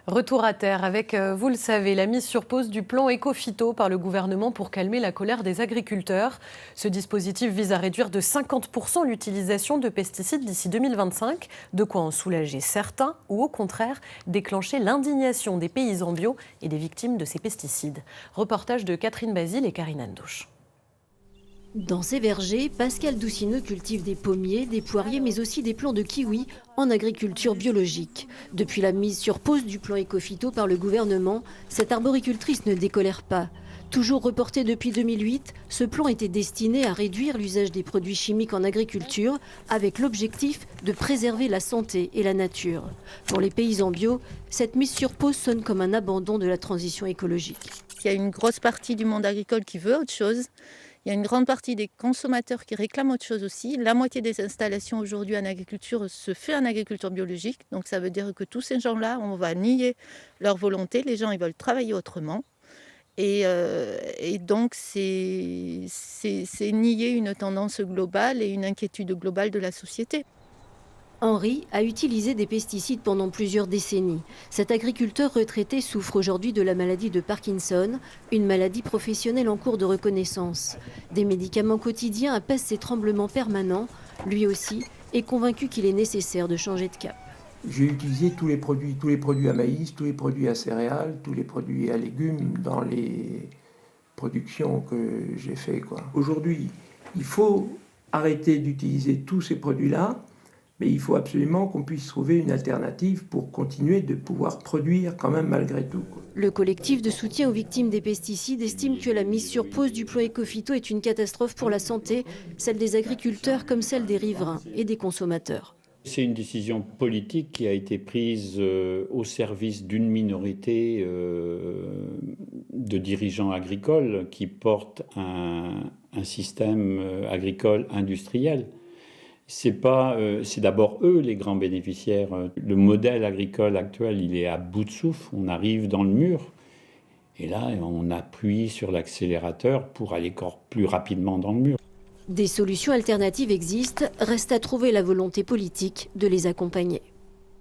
Retour à terre avec, vous le savez, la mise sur pause du plan Éco-Phyto par le gouvernement pour calmer la colère des agriculteurs. Ce dispositif vise à réduire de 50% l'utilisation de pesticides d'ici 2025, de quoi en soulager certains ou au contraire déclencher l'indignation des paysans bio et des victimes de ces pesticides. Reportage de Catherine Basile et Karine Andouche. Dans ces vergers, Pascal Doucineux cultive des pommiers, des poiriers, mais aussi des plants de kiwi en agriculture biologique. Depuis la mise sur pause du plan Éco-Phyto par le gouvernement, cette arboricultrice ne décolère pas. Toujours reporté depuis 2008, ce plan était destiné à réduire l'usage des produits chimiques en agriculture avec l'objectif de préserver la santé et la nature. Pour les paysans bio, cette mise sur pause sonne comme un abandon de la transition écologique. Il y a une grosse partie du monde agricole qui veut autre chose. Il y a une grande partie des consommateurs qui réclament autre chose aussi. La moitié des installations aujourd'hui en agriculture se fait en agriculture biologique. Donc ça veut dire que tous ces gens-là, on va nier leur volonté. Les gens, ils veulent travailler autrement. Et donc c'est nier une tendance globale et une inquiétude globale de la société. Henri a utilisé des pesticides pendant plusieurs décennies. Cet agriculteur retraité souffre aujourd'hui de la maladie de Parkinson, une maladie professionnelle en cours de reconnaissance. Des médicaments quotidiens apaisent ses tremblements permanents. Lui aussi est convaincu qu'il est nécessaire de changer de cap. J'ai utilisé tous les produits à maïs, tous les produits à céréales, tous les produits à légumes dans les productions que j'ai fait. Aujourd'hui, il faut arrêter d'utiliser tous ces produits-là. Mais il faut absolument qu'on puisse trouver une alternative pour continuer de pouvoir produire quand même malgré tout. Le collectif de soutien aux victimes des pesticides estime que la mise sur pause du plan Éco-Phyto est une catastrophe pour la santé, celle des agriculteurs comme celle des riverains et des consommateurs. C'est une décision politique qui a été prise au service d'une minorité de dirigeants agricoles qui portent un système agricole industriel. C'est d'abord eux les grands bénéficiaires. Le modèle agricole actuel, il est à bout de souffle. On arrive dans le mur. Et là, on appuie sur l'accélérateur pour aller encore plus rapidement dans le mur. Des solutions alternatives existent. Reste à trouver la volonté politique de les accompagner.